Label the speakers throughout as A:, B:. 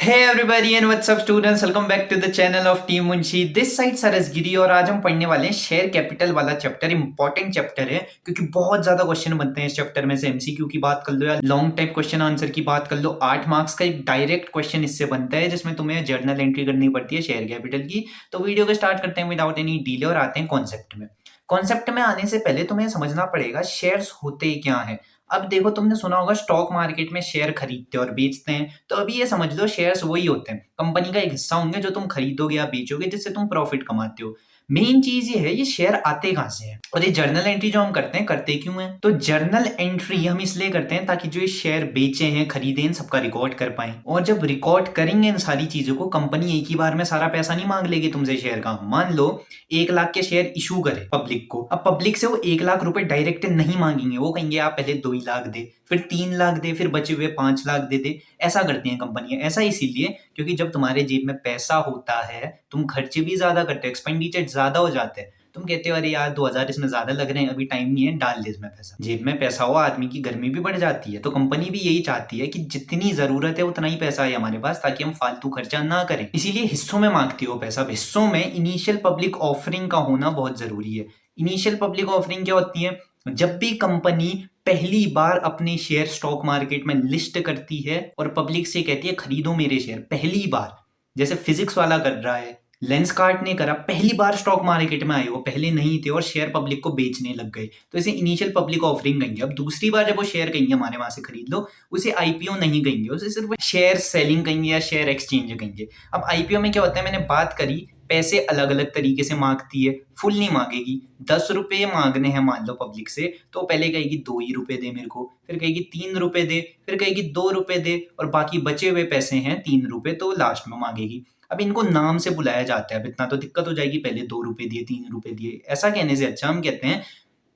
A: Hey everybody and what's up students, welcome back to the channel of Team Munshi. This side Saras Giri और आज हम पढ़ने वाले हैं शेयर कैपिटल वाला चैप्टर। इंपॉर्टेंट चैप्टर है क्योंकि बहुत ज्यादा क्वेश्चन बनते हैं इस चैप्टर में से। एमसीक्यू की बात कर लो या लॉन्ग टाइप क्वेश्चन आंसर की बात कर लो, 8 मार्क्स का एक डायरेक्ट क्वेश्चन इससे बनता है जिसमें तुम्हें जर्नल एंट्री करनी पड़ती है शेयर कैपिटल की। तो वीडियो को स्टार्ट करते हैं विदाउट एनी डिले और आते हैं कॉन्सेप्ट में। कॉन्सेप्ट में आने से पहले तुम्हें समझना पड़ेगा शेयर्स होते क्या है। अब देखो, तुमने सुना होगा स्टॉक मार्केट में शेयर खरीदते और बेचते हैं, तो अभी ये समझ लो शेयर्स वही होते हैं, कंपनी का एक हिस्सा होंगे जो तुम खरीदोगे या बेचोगे जिससे तुम प्रॉफिट कमाते हो। मेन चीज ये है ये शेयर आते कहां से हैं और ये जर्नल एंट्री जो हम करते हैं करते क्यों हैं। तो जर्नल एंट्री हम इसलिए करते हैं ताकि जो ये शेयर बेचे हैं खरीदे इन सबका रिकॉर्ड कर पाए, और जब रिकॉर्ड करेंगे इन सारी चीजों को, कंपनी एक ही बार में सारा पैसा नहीं मांग लेगी तुमसे शेयर का। मान लो 1 लाख के शेयर इशू करे पब्लिक को, अब पब्लिक से वो 1 लाख रुपए डायरेक्ट नहीं मांगेंगे, वो कहेंगे आप पहले 2 लाख दे, फिर 3 लाख दे, फिर बचे हुए 5 लाख दे दे। ऐसा करती हैं कंपनियां। ऐसा इसीलिए क्योंकि जब तुम्हारे जेब में पैसा होता है तुम खर्चे भी ज्यादा करते हो, एक्सपेंडिचर ज्यादा हो जाते हैं। तुम कहते हो अरे यार 2000 इसमें ज्यादा लग रहे हैं, अभी टाइम नहीं है, डाल दे इसमें पैसा। जेब में पैसा हो आदमी की गर्मी भी बढ़ जाती है, तो कंपनी भी यही चाहती है कि जितनी जरूरत है उतना ही पैसा है हमारे पास ताकि हम फालतू खर्चा ना करें। इसीलिए हिस्सों में मांगती हो पैसा। हिस्सों में इनिशियल पब्लिक ऑफरिंग का होना बहुत जरूरी है। इनिशियल पब्लिक ऑफरिंग क्या होती है? जब भी कंपनी पहली बार अपने शेयर स्टॉक मार्केट में लिस्ट करती है और पब्लिक से कहती है खरीदो मेरे शेयर, पहली बार, जैसे फिजिक्स वाला कर रहा है, लेंसकार्ट ने करा, पहली बार स्टॉक मार्केट में आए, वो पहले नहीं थे और शेयर पब्लिक को बेचने लग गए, तो इसे इनिशियल पब्लिक ऑफरिंग कहेंगे। अब दूसरी बार जब वो शेयर कहेंगे हमारे वहां से खरीद लो, उसे आईपीओ नहीं कहेंगे, उसे सिर्फ शेयर सेलिंग कहेंगे या शेयर एक्सचेंज कहेंगे। अब आईपीओ में क्या होता है, मैंने बात करी, पैसे अलग अलग तरीके से मांगती है। फुल नहीं मांगेगी, 10 रुपए मांगने हैं मान लो पब्लिक से, तो पहले कहेगी 2 ही रुपए दे मेरे को, फिर कहेगी 3 रुपए दे, फिर कहेगी 2 रुपए दे, और बाकी बचे हुए पैसे हैं 3 रुपए तो लास्ट में मांगेगी। अब इनको नाम से बुलाया जाता है, अब इतना तो दिक्कत हो जाएगी, पहले 2 रुपए दिए 3 रुपए दिए, ऐसा कहने से अच्छा हम कहते हैं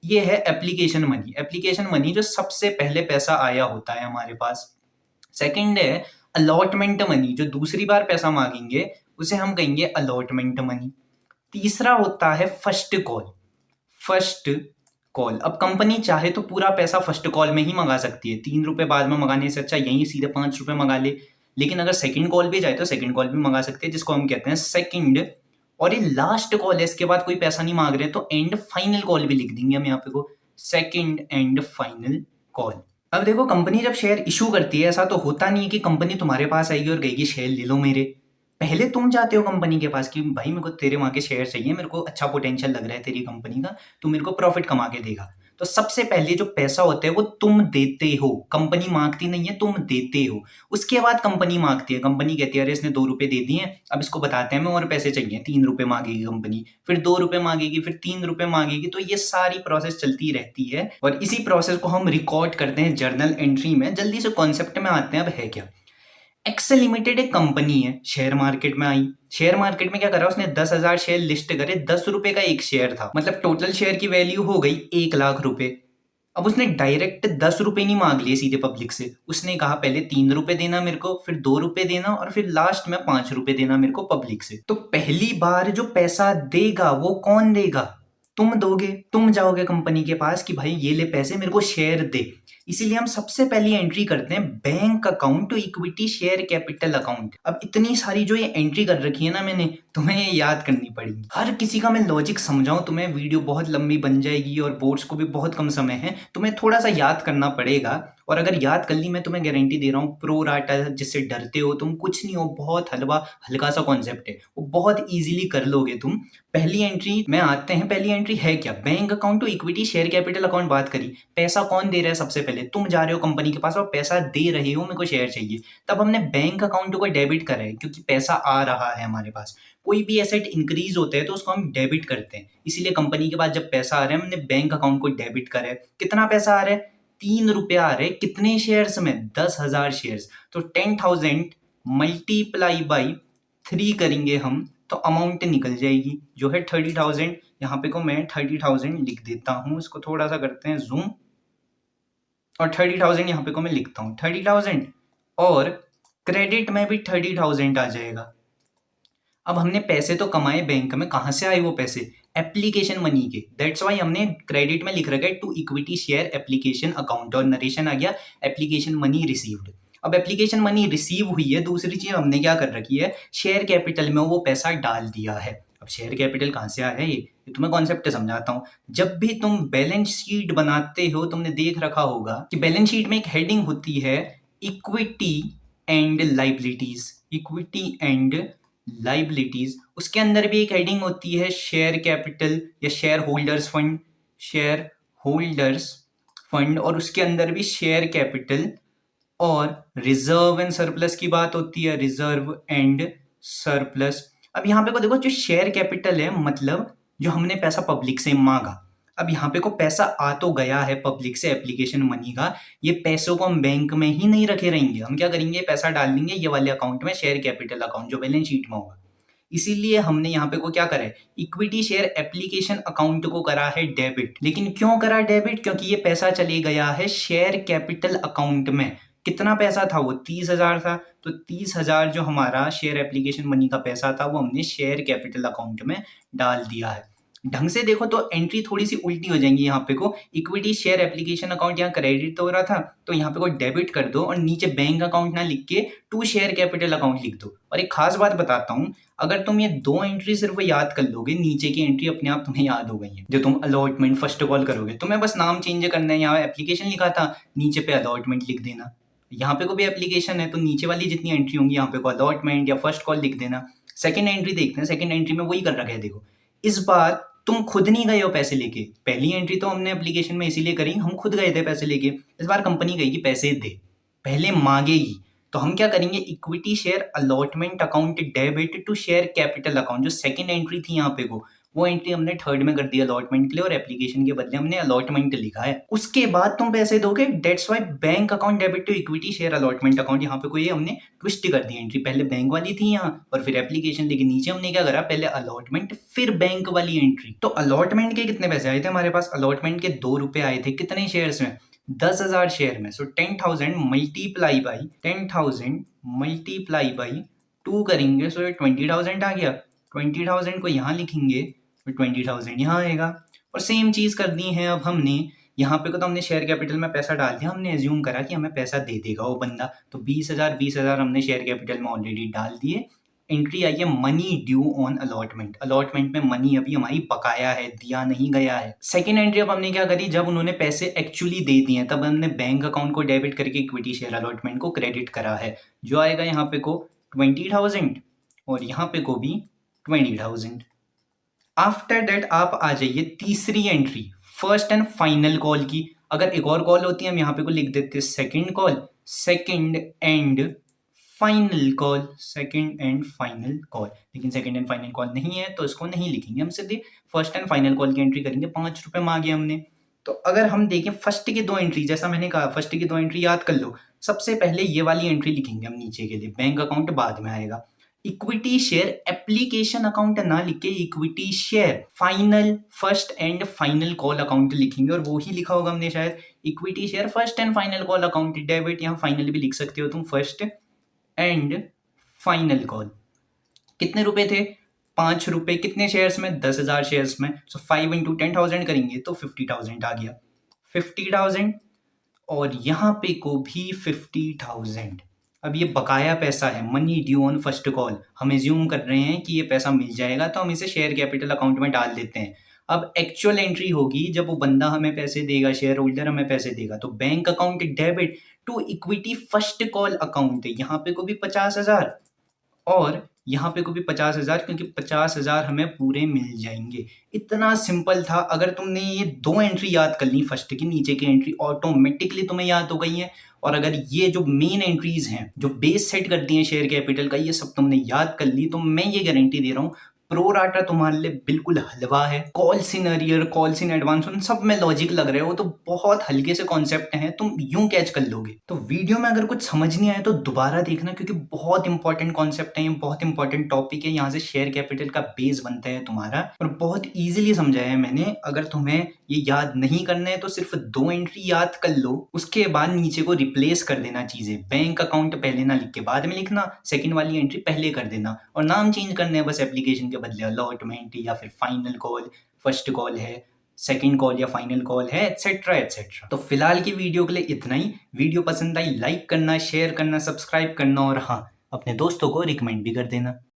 A: ये है एप्लीकेशन मनी। एप्लीकेशन मनी जो सबसे पहले पैसा आया होता है हमारे पास। सेकंड है अलॉटमेंट मनी, जो दूसरी बार पैसा मांगेंगे उसे हम कहेंगे अलॉटमेंट मनी। तीसरा होता है फर्स्ट कॉल। फर्स्ट कॉल, अब कंपनी चाहे तो पूरा पैसा फर्स्ट कॉल में ही मंगा सकती है, 3 रुपए बाद में मंगाने से अच्छा यहीं सीधे 5 रुपए मंगा ले। लेकिन अगर सेकंड कॉल भी जाए तो सेकंड कॉल भी मंगा सकते हैं, जिसको हम कहते हैं सेकंड। और ये लास्ट कॉल है, इसके बाद कोई पैसा नहीं मांग रहे तो एंड फाइनल कॉल भी लिख देंगे हम यहाँ पे को, सेकंड एंड फाइनल कॉल। अब देखो, कंपनी जब शेयर इशू करती है, ऐसा तो होता नहीं है कि कंपनी तुम्हारे पास आएगी और कहेगी शेयर ले लो मेरे। पहले तुम जाते हो कंपनी के पास कि भाई मेरे को तेरे वहां के शेयर चाहिए, मेरे को अच्छा पोटेंशियल लग रहा है तेरी कंपनी का, तू मेरे को प्रॉफिट कमा के देगा। तो सबसे पहले जो पैसा होता है वो तुम देते हो, कंपनी मांगती नहीं है, तुम देते हो। उसके बाद कंपनी मांगती है, कंपनी कहती है अरे इसने 2 रुपए दे दिए, अब इसको बताते हैं हमें और पैसे चाहिए, 3 रुपए मांगेगी कंपनी, फिर 2 रुपए मांगेगी, फिर 3 रुपए मांगेगी। तो ये सारी प्रोसेस चलती रहती है और इसी प्रोसेस को हम रिकॉर्ड करते हैं जर्नल एंट्री में। जल्दी से कॉन्सेप्ट में आते हैं। अब है क्या? एक्सेल लिमिटेड एक कंपनी है, शेयर मार्केट में आई। शेयर मार्केट में क्या करा उसने, 10,000 शेयर लिस्ट करे, 10 रुपए का एक शेयर था, मतलब टोटल शेयर की वैल्यू हो गई 1 लाख रुपए। अब उसने डायरेक्ट 10 रुपए नहीं मांग लिए सीधे पब्लिक से, उसने कहा पहले 3 रुपए देना मेरे को, फिर 2 रुपए देना, और फिर लास्ट में 5 रुपए देना मेरे को पब्लिक से। तो पहली बार जो पैसा देगा वो कौन देगा? तुम दोगे। तुम जाओगे कंपनी के पास कि भाई ये ले पैसे, मेरे को शेयर दे। इसीलिए हम सबसे पहली एंट्री करते हैं bank account to equity share capital account. अब इतनी सारी जो ये एंट्री कर रखी है ना मैंने, तुम्हें ये याद करनी पड़ेगी। हर किसी का मैं लॉजिक समझाऊं तुम्हें, वीडियो बहुत लंबी बन जाएगी और बोर्ड्स को भी बहुत कम समय है, तुम्हें थोड़ा सा याद करना पड़ेगा। और अगर याद कर ली, मैं तुम्हें गारंटी दे रहा हूँ, प्रो राटा जिससे डरते हो तुम, कुछ नहीं हो, बहुत हल्का सा कॉन्सेप्ट है, वो बहुत इजीली कर लोगे तुम। पहली एंट्री में आते हैं। पहली एंट्री है क्या? Bank account to equity share capital account. बात करी, पैसा कौन दे रहा है? सबसे पहले तुम जा रहे हो कंपनी के पास और पैसा दे रहे हो, मेरे को शेयर चाहिए, तब हमने बैंक अकाउंट को डेबिट करा है क्योंकि पैसा आ रहा है हमारे पास। कोई भी एसेट इंक्रीज होता है तो उसको हम डेबिट करते हैं, इसीलिए कंपनी के पास जब पैसा आ रहा है हमने बैंक अकाउंट को डेबिट करा है। कितना पैसा आ रहा है? 3 रुपया आ रहे। कितने शेयर्स में? 10,000 शेयर्स। तो 10,000 मल्टीप्लाई बाई 3 करेंगे हम तो अमाउंट निकल जाएगी जो है 30,000। यहाँ पे को मैं 30,000 लिख देता हूँ, इसको थोड़ा सा करते हैं जूम, और 30,000 यहाँ पे को मैं लिखता हूँ 30,000, और क्रेडिट में भी 30,000 आ जाएगा। अब हमने पैसे तो कमाए बैंक में, कहाँ से आए वो पैसे? एप्लीकेशन मनी के। दैट्स वाई हमने क्रेडिट में लिख रखा है to equity share application account, और नरेशन आ गया एप्लीकेशन मनी रिसीव्ड। अब एप्लीकेशन मनी रिसीव हुई है, दूसरी चीज हमने क्या कर रखी है, शेयर कैपिटल में वो पैसा डाल दिया है। अब शेयर कैपिटल कहाँ से आया है, ये तुम्हें कॉन्सेप्ट समझाता हूँ। जब भी तुम बैलेंस शीट बनाते हो, तुमने देख रखा होगा कि बैलेंस शीट में एक हेडिंग होती है equity and liabilities, equity and liabilities. उसके अंदर भी एक हेडिंग होती है शेयर कैपिटल या share holders fund, share holders fund, और उसके अंदर भी शेयर कैपिटल और रिजर्व एंड सरप्लस की बात होती है, रिजर्व एंड सरप्लस। अब यहाँ पे को देखो, जो शेयर कैपिटल है मतलब जो हमने पैसा पब्लिक से मांगा। अब यहाँ पे को पैसा आ तो गया है पब्लिक से एप्लीकेशन मनी का, ये पैसों को हम बैंक में ही नहीं रखे रहेंगे, हम क्या करेंगे, पैसा डाल देंगे ये वाले अकाउंट में, शेयर कैपिटल अकाउंट जो बैलेंस शीट में होगा। इसीलिए हमने यहाँ पे को क्या करा है, इक्विटी शेयर एप्लीकेशन अकाउंट को करा है डेबिट। लेकिन क्यों करा डेबिट, क्योंकि ये पैसा चले गया है शेयर कैपिटल अकाउंट में। कितना पैसा था वो, 30,000 था, तो 30,000 जो हमारा शेयर एप्लीकेशन मनी का पैसा था वो हमने शेयर कैपिटल अकाउंट में डाल दिया है। ढंग से देखो तो एंट्री थोड़ी सी उल्टी हो जाएंगी। यहाँ पे को इक्विटी शेयर एप्लीकेशन अकाउंट यहाँ क्रेडिट तो हो रहा था, तो यहाँ पे को डेबिट कर दो और नीचे बैंक अकाउंट ना लिख के टू शेयर कैपिटल अकाउंट लिख दो। और एक खास बात बताता हूँ, अगर तुम ये दो एंट्री सिर्फ याद कर लोगे, नीचे की एंट्री अपने आप तुम्हें याद हो गई है। जो तुम अलॉटमेंट फर्स्ट कॉल करोगे, तुम्हें बस नाम चेंज करना है, यहाँ एप्लीकेशन लिखा था, नीचे पे अलॉटमेंट लिख देना। यहाँ पे को भी एप्लीकेशन है, तो नीचे वाली जितनी एंट्री होंगी यहाँ पे को अलॉटमेंट या फर्स्ट कॉल लिख देना। सेकंड एंट्री देखते हैं, सेकंड एंट्री में वही कर रखा है। देखो इस बार तुम खुद नहीं गए हो पैसे लेके, पहली एंट्री तो हमने एप्लीकेशन में इसीलिए करी, हम खुद गए थे पैसे लेके। इस बार कंपनी कहेगी पैसे दे, पहले मांगेगी, तो हम क्या करेंगे, equity share allotment account debit to share capital account. जो सेकंड एंट्री थी यहाँ पे को, वो एंट्री हमने थर्ड में कर दी अलॉटमेंट के लिए, और एप्लीकेशन के बदले हमने अलॉटमेंट लिखा है। उसके बाद तुम पैसे दोगे, that's why bank account debit to equity share allotment account. यहाँ पे कोई हमने ट्विस्ट कर दी एंट्री, पहले बैंक वाली थी यहाँ और फिर एप्लीकेशन, लेकिन नीचे हमने क्या करा, पहले अलॉटमेंट फिर बैंक वाली एंट्री। तो अलॉटमेंट के कितने पैसे आए थे हमारे पास, अलॉटमेंट के 2 रुपए आए थे, कितने शेयर्स में, 10,000 शेयर में। सो 10,000 मल्टीप्लाई बाई 10,000 मल्टीप्लाई बाई 2 करेंगे, सो 20,000 आ गया। 20,000 को यहाँ लिखेंगे तो 20,000 यहाँ आएगा। और सेम चीज कर दी है अब हमने यहाँ पे को, तो हमने शेयर कैपिटल में पैसा डाल दिया, हमने एज्यूम करा कि हमें पैसा दे देगा वो बंदा, तो 20,000 हमने शेयर कैपिटल में ऑलरेडी डाल दिए। एंट्री आई है money due on allotment, allotment में मनी अभी हमारी बकाया है, दिया नहीं गया है। सेकेंड एंट्री अब हमने क्या करी, जब उन्होंने पैसे एक्चुअली दे दिए तब हमने बैंक अकाउंट को डेबिट करके इक्विटी शेयर अलॉटमेंट को क्रेडिट करा है। जो आएगा यहाँ पे को 20,000 और यहाँ पे को भी 20,000। आफ्टर दैट आप आ जाइए तीसरी entry, first and final call की। अगर एक और कॉल होती है हम यहाँ पे को लिख देते हैं second call, second and final call, second and final call. लेकिन सेकंड एंड फाइनल कॉल नहीं है तो इसको नहीं लिखेंगे, हम सीधे फर्स्ट एंड फाइनल कॉल की एंट्री करेंगे। 5 रुपए मांगे हमने। तो अगर हम देखें फर्स्ट की 2 एंट्री, जैसा मैंने कहा फर्स्ट की 2 एंट्री याद कर लो, सबसे पहले ये वाली एंट्री लिखेंगे हम नीचे के लिए, बैंक अकाउंट बाद में आएगा। इक्विटी शेयर एप्लीकेशन अकाउंट ना लिख के equity share final first and final call account लिखेंगे, और वो ही लिखा होगा हमने शायद, equity share first and final call account debit. यहाँ फाइनल भी लिख सकते हो तुम, फर्स्ट एंड फाइनल कॉल। कितने रुपए थे, 5 रुपए, कितने शेयर्स में, 10,000 शेयर्स में। सो 5 इंटू 10,000 करेंगे तो 50,000 आ गया, 50,000। और यहाँ पे को भी 50,000। अब ये बकाया पैसा है, money due on first call, हम एज्यूम कर रहे हैं कि ये पैसा मिल जाएगा तो हम इसे शेयर कैपिटल अकाउंट में डाल देते हैं। अब एक्चुअल एंट्री होगी जब वो बंदा हमें पैसे देगा, शेयर होल्डर हमें पैसे देगा, तो bank account debit to equity first call account है। यहाँ पे को भी 50,000 और यहाँ पे को भी 50,000, क्योंकि 50,000 हमें पूरे मिल जाएंगे। इतना सिंपल था। अगर तुमने ये 2 एंट्री याद कर ली, फर्स्ट की नीचे की एंट्री ऑटोमेटिकली तुम्हें याद हो गई है। और अगर ये जो मेन एंट्रीज हैं, जो बेस सेट करती हैं शेयर कैपिटल का, ये सब तुमने याद कर ली, तो मैं ये गारंटी दे रहा हूँ प्रो राटा तुम्हारे लिए बिल्कुल हलवा है। Calls in arrear, calls in advance, उन सब में लॉजिक लग रहे हो तो बहुत हल्के से कॉन्सेप्ट हैं, तुम यूं कैच कर लोगे। तो वीडियो में अगर कुछ समझ नहीं आया तो दोबारा देखना, क्योंकि बहुत इंपॉर्टेंट कॉन्सेप्ट है, ये बहुत इंपॉर्टेंट टॉपिक है। यहाँ से शेयर कैपिटल का बेस बनता है तुम्हारा, और बहुत ईजिली समझाया है मैंने। अगर तुम्हें ये याद नहीं करना है तो सिर्फ 2 एंट्री याद कर लो, उसके बाद नीचे को रिप्लेस कर देना चीजें। बैंक अकाउंट पहले ना लिख के बाद में लिखना, सेकंड वाली एंट्री पहले कर देना, और नाम चेंज करने हैं बस एप्लीकेशन के बदले, अलॉटमेंट या फिर फाइनल कॉल, फर्स्ट कॉल है, सेकंड कॉल या फाइनल कॉल है, एटसेट्रा एटसेट्रा। तो फिलहाल की वीडियो के लिए इतना ही। वीडियो पसंद आई लाइक करना, शेयर करना, सब्सक्राइब करना और हाँ, अपने दोस्तों को रिकमेंड भी कर देना।